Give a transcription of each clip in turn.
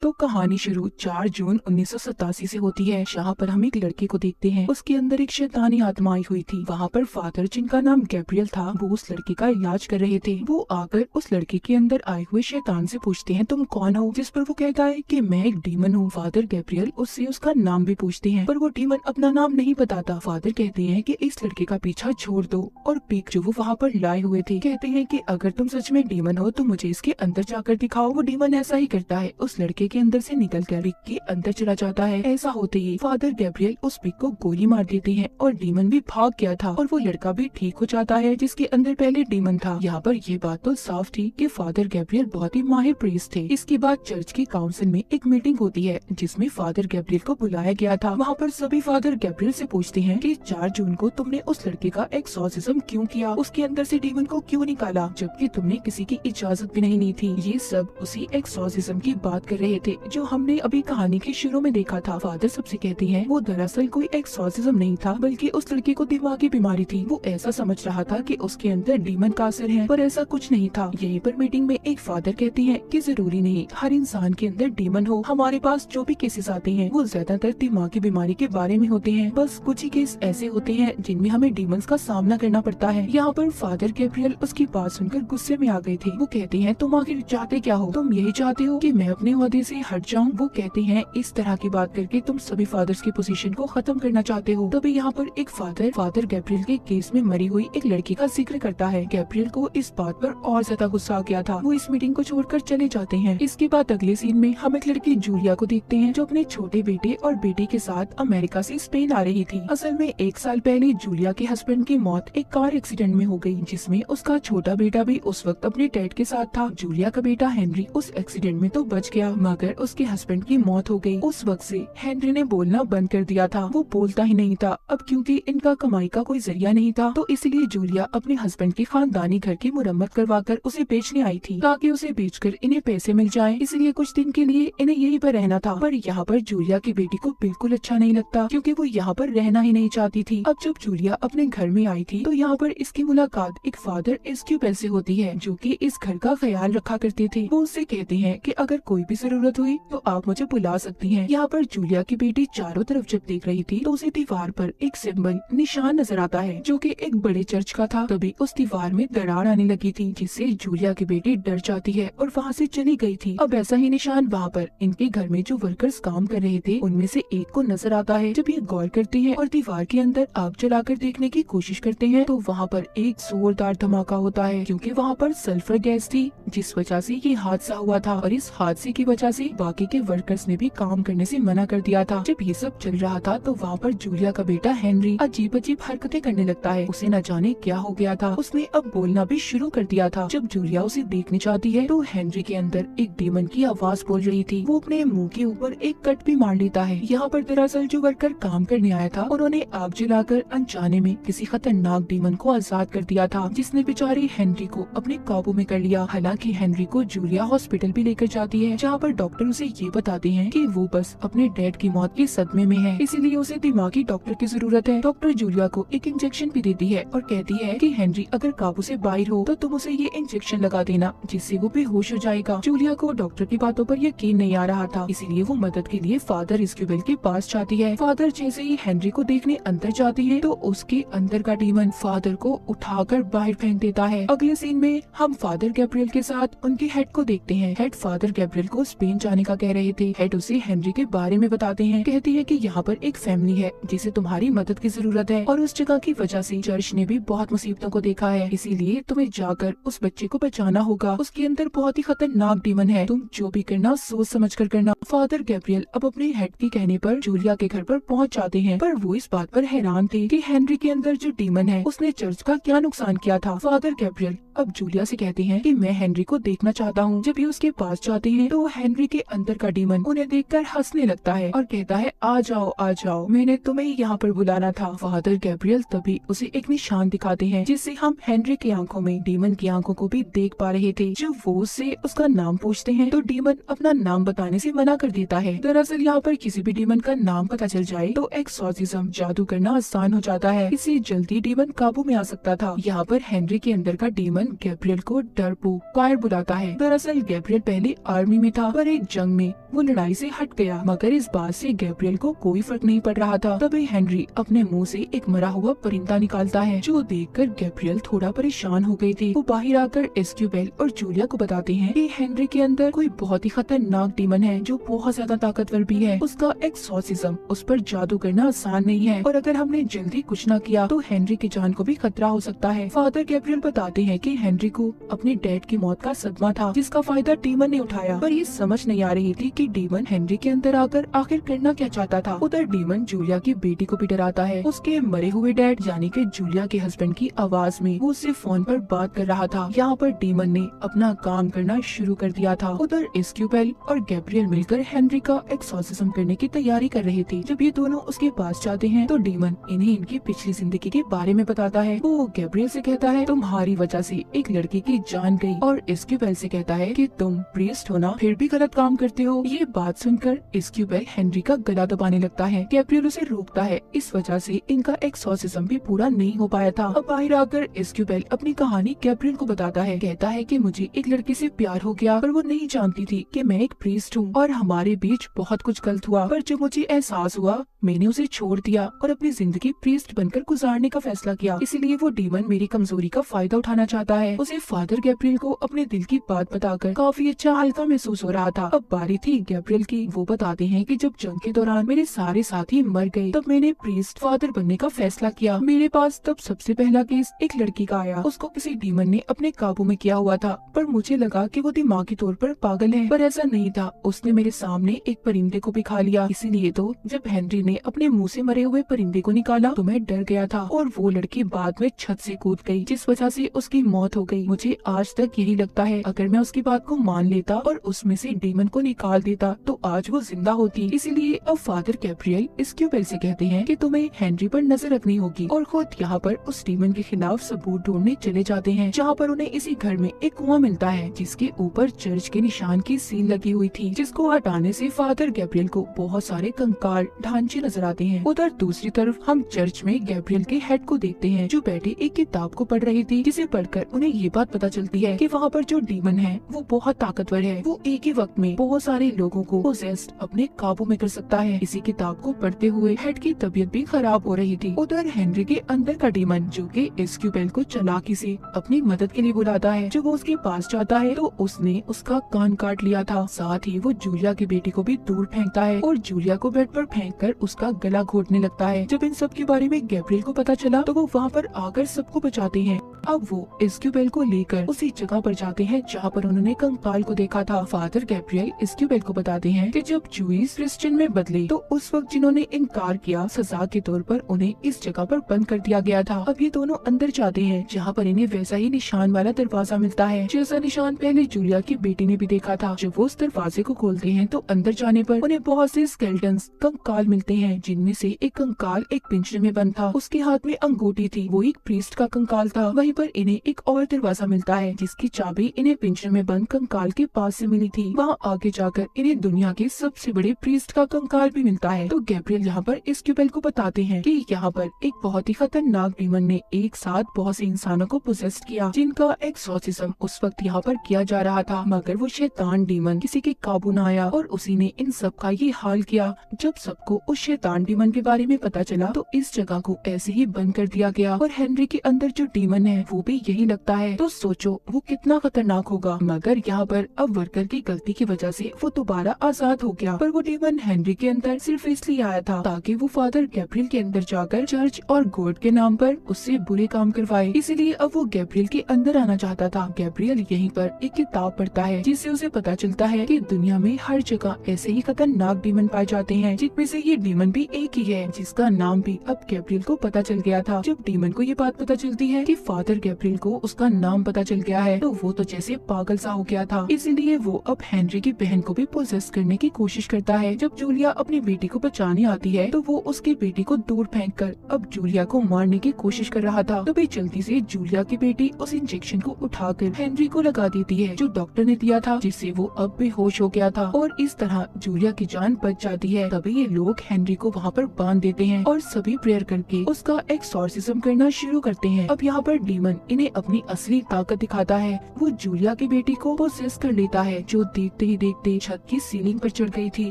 तो कहानी शुरू 4 जून 1987 से होती है, जहाँ पर हम एक लड़के को देखते हैं। उसके अंदर एक शैतानी आत्मा आई हुई थी। वहाँ पर फादर, जिनका नाम गैब्रियल था, वो उस लड़के का इलाज कर रहे थे। वो आकर उस लड़के के अंदर आए हुए शैतान से पूछते हैं, तुम कौन हो? जिस पर वो कहता है कि मैं एक डीमन हूँ। फादर गैब्रियल उससे उसका नाम भी पूछते हैं, पर वो डीमन अपना नाम नहीं बताता। फादर कहते हैं कि इस लड़के का पीछा छोड़ दो, और पिक जो वो वहाँ पर लाए हुए थे कहते हैं कि अगर तुम सच में डीमन हो तो मुझे इसके अंदर जाकर दिखाओ। वो डीमन ऐसा ही करता है, उस लड़के के अंदर से निकलकर पिक के अंदर चला जाता है। ऐसा होते ही फादर गैब्रियल उस पिक को गोली मार देते हैं और डीमन भी भाग गया था, और वो लड़का भी ठीक हो जाता है जिसके अंदर पहले डीमन था। यहाँ पर ये बात तो साफ थी कि फादर गैब्रियल बहुत ही माहिर प्रीस्ट थे। इसके बाद चर्च की काउंसिल में एक मीटिंग होती है जिसमें फादर गैब्रियल को बुलाया गया था। वहाँ पर सभी फादर गैब्रियल से पूछते हैं कि 4 जून को तुमने उस लड़के का एक्सॉर्सिज्म क्यों किया, उसके अंदर से डीमन को क्यों निकाला, जबकि तुमने किसी की इजाजत भी नहीं ली थी। ये सब उसी एक्सॉर्सिज्म की बात कर रहे थे जो हमने अभी कहानी के शुरू में देखा था। फादर सबसे कहती हैं वो दरअसल कोई एक्सॉर्सिज्म नहीं था, बल्कि उस लड़के को दिमागी बीमारी थी। वो ऐसा समझ रहा था कि उसके अंदर डीमन का असर है, पर ऐसा कुछ नहीं था। यहीं पर मीटिंग में एक फादर कहती हैं कि जरूरी नहीं हर इंसान के अंदर डीमन हो। हमारे पास जो भी केसेस आते हैं वो ज्यादातर दिमागी बीमारी के बारे में होते हैं। बस कुछ ही केस ऐसे होते हैं जिनमें हमें डीमंस का सामना करना पड़ता है। यहाँ पर फादर गैब्रियल उसकी बात सुनकर गुस्से में आ गए थे। वो कहते हैं तुम आखिर चाहते क्या हो? तुम यही चाहते हो कि मैं अपने ओहदे से हट जाऊं? वो कहते हैं इस तरह की बात करके तुम सभी फादर्स की पोजीशन को खत्म करना चाहते हो। तभी यहाँ पर एक फादर गैब्रियल के केस में मरी हुई एक लड़की का जिक्र करता है। गैब्रियल को इस बात पर और ज्यादा गुस्सा आ गया था। वो इस मीटिंग को छोड़कर चले जाते हैं। इसके बाद अगले सीन में हम एक लड़की जूलिया को देखते हैं जो अपने छोटे बेटे और बेटी के साथ अमेरिका से स्पेन आ रही थी। असल में 1 साल पहले जूलिया के हस्बैंड की मौत एक कार एक्सीडेंट में हो गई, जिसमें उसका छोटा बेटा भी उस वक्त अपने डैड के साथ था। जूलिया का बेटा हेनरी उस एक्सीडेंट में तो बच गया, मगर उसके हस्बैंड की मौत हो गई। उस वक्त से हेनरी ने बोलना बंद कर दिया था। वो बोलता ही नहीं था। अब क्योंकि इनका कमाई का कोई जरिया नहीं था, तो इसलिए जूलिया अपने हस्बैंड के खानदानी घर की मुरम्मत करवाकर उसे बेचने आई थी, ताकि उसे बेचकर इन्हें पैसे मिल जाएं। इसलिए कुछ दिन के लिए इन्हें यहीं पर रहना था। पर यहाँ पर जूलिया की बेटी को बिल्कुल अच्छा नहीं लगता, क्योंकि वो यहाँ पर रहना ही नहीं चाहती थी। अब जब जूलिया अपने घर में आई थी तो यहाँ पर इसकी मुलाकात एक फादर एस्क्यूबेल से होती है, जो कि इस घर का ख्याल रखा करते थे। वो उससे कहते हैं कि अगर कोई भी जरूरत हुई तो आप मुझे बुला सकती हैं। यहाँ पर जूलिया की बेटी चारों तरफ जब देख रही थी तो उसे दीवार पर एक सिंबल निशान नजर आता है, जो कि एक बड़े चर्च का था। तभी उस दीवार में दरार आने लगी थी, जिससे जूलिया की बेटी डर जाती है और वहाँ से चली गई थी। अब ऐसा ही निशान वहाँ पर इनके घर में जो वर्कर्स काम कर रहे थे उनमें से एक को नजर आता है। जब ये गौर करते हैं और दीवार के अंदर आग जलाकर देखने की कोशिश करते हैं तो वहाँ पर एक जोरदार धमाका होता है, क्योंकि वहाँ पर सल्फर गैस थी, जिस वजह से ये हादसा हुआ था। और इस हादसे की वजह से बाकी के वर्कर्स ने भी काम करने से मना कर दिया था। जब ये सब चल रहा था तो वहाँ पर जूलिया का बेटा हेनरी अजीब अजीब हरकतें करने लगता है। उसे न जाने क्या हो गया था, उसने अब बोलना भी शुरू कर दिया था। जब जूलिया उसे देखने जाती है तो हेनरी के अंदर एक डीमन की आवाज बोल रही थी। वो अपने मुंह के ऊपर एक कट भी मार लेता है। यहाँ पर दरअसल जो वर्कर काम करने आया था उन्होंने आग जलाकर अनजाने में किसी खतरनाक डीमन को आजाद कर दिया था, जिसने बेचारे हेनरी को अपने काबू में कर लिया। हालांकि हेनरी को जूलिया हॉस्पिटल भी लेकर जाती है, जहाँ पर डॉक्टर उसे ये बताते हैं कि वो बस अपने डैड की मौत के सदमे में है, इसीलिए उसे दिमागी डॉक्टर की जरूरत है। डॉक्टर जूलिया को एक इंजेक्शन भी देती है और कहती है कि हेनरी अगर काबू से बाहर हो तो तुम उसे ये इंजेक्शन लगा देना, जिससे वो बेहोश हो जाएगा। जूलिया को डॉक्टर की बातों पर यकीन नहीं आ रहा था, इसीलिए वो मदद के लिए फादर एस्क्यूबेल के पास जाती है। फादर जैसे ही हेनरी को देखने अंदर जाते हैं तो उसके अंदर का डीमन फादर को उठाकर बाहर फेंक देता है। अगले सीन में हम फादर गैब्रियल के साथ उनके हेड को देखते हैं। हेड फादर गैब्रियल को स्पेन जाने का कह रहे थे। हेड उसे हेनरी के बारे में बताते हैं, कहती है कि यहाँ पर एक फैमिली है जिसे तुम्हारी मदद की जरूरत है, और उस जगह की वजह से चर्च ने भी बहुत मुसीबतों को देखा है, इसीलिए तुम्हें जाकर उस बच्चे को बचाना होगा। उसके अंदर बहुत ही खतरनाक डीमन है, तुम जो भी करना सोच समझ कर करना। फादर गैब्रियल अब अपने हेड के कहने पर जूलिया के घर पर पहुँच जाते हैं, पर वो इस बात पर हैरान थे कि हेनरी के अंदर जो डीमन है उसने चर्च का क्या नुकसान किया था। फादर गैब्रियल अब जूलिया से कहते हैं कि मैं हेनरी को देखना चाहता हूँ। जब ये उसके पास जाते हैं तो हेनरी के अंदर का डीमन उन्हें देखकर हंसने लगता है और कहता है आ जाओ, मैंने तुम्हें यहाँ पर बुलाना था। फादर गैब्रियल तभी उसे एक निशान दिखाते हैं, जिससे हम हेनरी की आंखों में डीमन की आंखों को भी देख पा रहे थे। जब वो उससे उसका नाम पूछते हैं तो डीमन अपना नाम बताने से मना कर देता है। दरअसल यहाँ पर किसी भी डीमन का नाम पता चल जाए तो एक्सॉर्सिज्म जादू करना आसान हो जाता है, इससे जल्दी डीमन काबू में आ सकता था। यहाँ पर हेनरी के अंदर का डीमन गैब्रियल को डरपोक कायर बुलाता है। दरअसल गैब्रियल पहले आर्मी में था, पर एक जंग में वो लड़ाई से हट गया, मगर इस बात से गैब्रियल को कोई फर्क नहीं पड़ रहा था। तभी हेनरी अपने मुंह से एक मरा हुआ परिंदा निकालता है, जो देखकर गैब्रियल थोड़ा परेशान हो गई थी। वो बाहर आकर एस्क्यूबेल और जूलिया को बताते हैं कि हेनरी के अंदर कोई बहुत ही खतरनाक डीमन है, जो बहुत ज्यादा ताकतवर भी है। उसका एक्सॉर्सिज्म, उस पर जादू करना आसान नहीं है, और अगर हमने जल्दी कुछ न किया तो हेनरी की जान को भी खतरा हो सकता है। फादर गैब्रियल बताते हैं कि हेनरी को अपने डैड की मौत का सदमा था, जिसका फायदा डीमन ने उठाया, पर ये समझ नहीं आ रही थी कि डीमन हेनरी के अंदर आकर आखिर करना क्या चाहता था। उधर डीमन जूलिया की बेटी को भी डराता है। उसके मरे हुए डैड यानी कि जूलिया के हस्बैंड की आवाज में वो उससे फोन पर बात कर रहा था। यहाँ पर डीमन ने अपना काम करना शुरू कर दिया था। उधर एस्क्यूबेल और गैब्रियल मिलकर हेनरी का एक्सॉर्सिज्म करने की तैयारी कर रही थी। जब ये दोनों उसके पास जाते हैं तो डीमन इन्हें इनकी पिछली जिंदगी के बारे में बताता है। वो गैब्रियल से कहता है तुम्हारी वजह से एक लड़की की जान गई, और एस्क्यूबेल से कहता है कि तुम प्रीस्ट हो ना, फिर भी गलत काम करते हो। ये बात सुनकर एस्क्यूबेल हेनरी का गला दबाने लगता है। गैब्रियल उसे रोकता है, इस वजह से इनका एक्सॉर्सिज्म भी पूरा नहीं हो पाया था। अब बाहर आकर एस्क्यूबेल अपनी कहानी गैब्रियल को बताता है। कहता है कि मुझे एक लड़की से प्यार हो गया, पर वो नहीं जानती थी कि मैं एक प्रीस्ट हूँ, और हमारे बीच बहुत कुछ गलत हुआ, पर जब मुझे एहसास हुआ मैंने उसे छोड़ दिया और अपनी जिंदगी प्रीस्ट बनकर गुजारने का फैसला किया। इसलिए वो डीमन मेरी कमजोरी का फायदा उठाना चाहता है। उसे फादर गैब्रियल को अपने दिल की बात बताकर काफी अच्छा हल्का महसूस हो रहा था। अब बारी थी गैब्रियल की। वो बताते हैं कि जब जंग के दौरान मेरे सारे साथी मर गए, तब मैंने प्रीस्ट फादर बनने का फैसला किया। मेरे पास तब सबसे पहला केस एक लड़की का आया। उसको किसी डीमन ने अपने काबू में किया हुआ था, पर मुझे लगा कि वो दिमागी तौर पर पागल है, पर ऐसा नहीं था। उसने मेरे सामने एक परिंदे को भी खा लिया। इसीलिए तो जब हेनरी ने अपने मुंह से मरे हुए परिंदे को निकाला तो मैं डर गया था, और वो लड़की बाद में छत से कूद गई, जिस वजह से उसकी मौत हो गई। मुझे आज तक यही लगता है अगर मैं उसकी बात को मान लेता और उसमें से डीमन को निकाल देता तो आज वो जिंदा होती। इसीलिए अब फादर गैब्रियल एस्क्यूबेल से कहते हैं कि तुम्हें हेनरी पर नजर रखनी होगी, और खुद यहाँ पर उस डीमन के खिलाफ सबूत ढूंढने चले जाते हैं, जहाँ पर उन्हें इसी घर में एक कुआं मिलता है जिसके ऊपर चर्च के निशान की सील लगी हुई थी, जिसको हटाने से फादर गैब्रियल को बहुत सारे कंकाल ढांचे नजर आते हैं। उधर दूसरी तरफ हम चर्च में गैब्रियल के हेड को देखते हैं, जो बैठे एक किताब को पढ़ रही थी, जिसे पढ़कर उन्हें ये बात पता चलती है कि वहाँ पर जो डीमन है वो बहुत ताकतवर है। वो एक ही वक्त में बहुत सारे लोगों को पोजेस्ड अपने काबू में कर सकता है। इसी किताब को पढ़ते हुए हेड की तबीयत भी खराब हो रही थी। उधर हेनरी के अंदर का डीमन, जो कि एस्क्यूबेल को चालाकी से अपनी मदद के लिए बुलाता है, जब वो उसके पास जाता है तो उसने उसका कान काट लिया था। साथ ही वो जूलिया की बेटी को भी दूर फेंकता है, और जूलिया को बेड पर फेंककर उसका गला घोटने लगता है। जब इन सब के बारे में गैब्रियल को पता चला तो वो वहाँ पर आकर सबको बचाते हैं। अब वो एस्क्यूबेल को लेकर उसी जगह पर जाते हैं जहाँ पर उन्होंने कंकाल को देखा था। फादर गैब्रियल एस्क्यूबेल को बताते हैं कि जब जूइस क्रिश्चियन में बदले तो उस वक्त जिन्होंने इनकार किया, सजा के तौर पर उन्हें इस जगह पर बंद कर दिया गया था। अब ये दोनों अंदर जाते हैं, जहाँ पर इन्हें वैसा ही निशान वाला दरवाजा मिलता है, जैसा निशान पहले जूलिया की बेटी ने भी देखा था। जब वो उस दरवाजे को खोलते हैं तो अंदर जाने पर उन्हें बहुत से स्केलेटन्स कंकाल मिलते हैं, जिनमें से एक कंकाल एक पिंजरे में बंद था। उसके हाथ में अंगूठी थी, वो एक प्रीस्ट का कंकाल था। वहीं पर इन्हें एक और दरवाजा मिलता है, जिसकी चाबी इन्हें पिंजरे में बंद कंकाल के पास से मिली थी। वहाँ आगे जाकर इन्हें दुनिया के सबसे बड़े प्रीस्ट का कंकाल भी मिलता है। तो गैब्रियल यहाँ पर एस्क्यूबेल को बताते हैं कि यहाँ पर एक बहुत ही खतरनाक डीमन ने एक साथ बहुत से इंसानों को पोजेस्ड किया, जिनका एक्सॉर्सिज्म उस वक्त यहाँ पर किया जा रहा था, मगर वो शैतान डीमन किसी के काबू न आया, और उसी ने इन सब का ये हाल किया। जब सबको उस शैतान डीमन के बारे में पता चला तो इस जगह को ऐसे ही बंद कर दिया गया, और हेनरी के अंदर जो डीमन है वो भी यही लगता है। तो सोचो वो कितना खतरनाक होगा। मगर यहाँ पर अब वर्कर की गलती की वजह से वो दोबारा आजाद हो गया, पर वो डीमन हेनरी के अंदर सिर्फ इसलिए आया था ताकि वो फादर गैब्रियल के अंदर जाकर चर्च और गॉड के नाम पर उससे बुरे काम करवाए। इसीलिए अब वो गैब्रियल के अंदर आना चाहता था। गैब्रियल यहीं पर एक किताब पढ़ता है, जिससे उसे पता चलता है कि दुनिया में हर जगह ऐसे ही खतरनाक डीमन पाए जाते हैं, जिनमें से ये डीमन भी एक ही है, जिसका नाम भी अब गैब्रियल को पता चल गया था। जब डीमन को ये बात पता चलती है कि फादर गैब्रियल को उसका नाम पता चल गया है, तो वो तो जैसे पागल सा हो गया था। इसीलिए वो अब हेनरी की बहन को भी पोजेस करने की कोशिश करता है। जब जूलिया अपनी बेटी को बचाने आती है तो वो उसकी बेटी को दूर फेंककर अब जूलिया को मारने की कोशिश कर रहा था। तभी जल्दी से जूलिया की बेटी उस इंजेक्शन को उठाकर हेनरी को लगा देती है, जो डॉक्टर ने दिया था, जिससे वो अब बेहोश हो गया था, और इस तरह जूलिया की जान बच जाती है। तभी ये लोग हेनरी को वहाँ पर बांध देते हैं और सभी प्रेयर करके उसका एक्सॉर्सिज्म करना शुरू करते हैं। अब यहाँ पर डीमन डीमन इन्हें अपनी असली ताकत दिखाता है। वो जूलिया की बेटी को पोसेस कर लेता है, जो देखते ही देखते छत की सीलिंग पर चढ़ गई थी।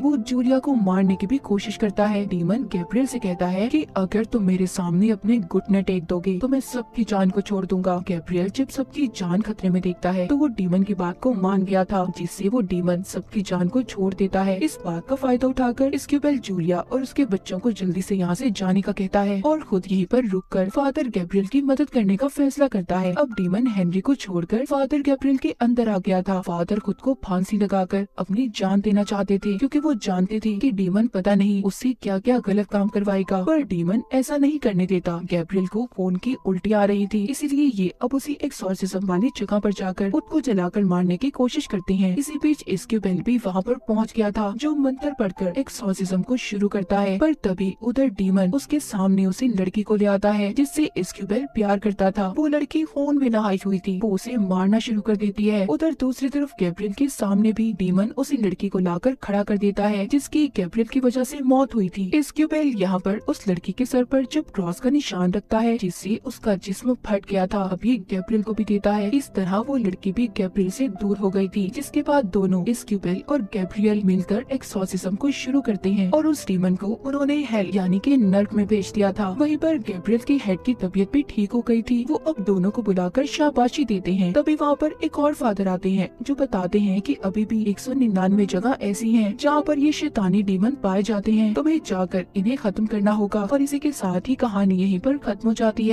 वो जूलिया को मारने की भी कोशिश करता है। डीमन गैब्रियल से कहता है कि अगर तुम मेरे सामने अपने घुटने टेक दोगे तो मैं सबकी जान को छोड़ दूंगा। गैब्रियल जब सबकी जान खतरे में देखता है तो वो डीमन की बात को मान गया था, जिससे वो डीमन सबकी जान को छोड़ देता है। इस बात का फायदा उठाकर इस्क्यूबेल जूलिया और उसके बच्चों को जल्दी से यहाँ से जाने का कहता है और खुद यहीं पर रुककर फादर गैब्रियल की मदद करने का फैसला करता है। अब डीमन हेनरी को छोड़कर फादर गैब्रियल के अंदर आ गया था। फादर खुद को फांसी लगाकर अपनी जान देना चाहते थे, क्योंकि वो जानते थे कि डीमन पता नहीं उससे क्या क्या गलत काम करवाएगा, पर डीमन ऐसा नहीं करने देता। गैब्रियल को खून की उल्टी आ रही थी, इसीलिए ये अब उसी एक्सॉर्सिज्म वाली जगह पर जाकर खुद को जलाकर मारने की कोशिश करते हैं। इसी बीच इस्क्यूबेल भी वहाँ पर पहुँच गया था, जो मंत्र पढ़कर एक्सॉर्सिज्म को शुरू करता है। पर तभी उधर डीमन उसके सामने उसी लड़की को ले आता है जिससे इस्क्यूबेल प्यार करता था। वो लड़की खून में नहाई हुई थी, वो उसे मारना शुरू कर देती है। उधर दूसरी तरफ गैब्रियल के सामने भी डीमन उसी लड़की को लाकर खड़ा कर देता है, जिसकी गैब्रियल की वजह से मौत हुई थी। इस्क्यूबेल यहाँ पर उस लड़की के सर पर जब क्रॉस का निशान रखता है, जिससे उसका जिस्म फट गया था, अभी गैब्रियल को भी देता है। इस तरह वो लड़की भी गैब्रियल से दूर हो गई थी, जिसके बाद दोनों इस्क्यूबेल और गैब्रियल मिलकर एक्सॉर्सिज्म को शुरू करते हैं और उस डीमन को उन्होंने हेल यानी कि नर्क में भेज दिया था। वहीं पर गैब्रियल की हेड की तबीयत भी ठीक हो गई थी। वो अब दोनों को बुलाकर शाबाशी देते हैं। तभी वहाँ पर एक और फादर आते हैं, जो बताते हैं कि अभी भी 199 जगह ऐसी हैं जहाँ पर ये शैतानी डीमन पाए जाते हैं। तुम्हें जाकर इन्हें खत्म करना होगा। और इसी के साथ ही कहानी यहीं पर खत्म हो जाती है।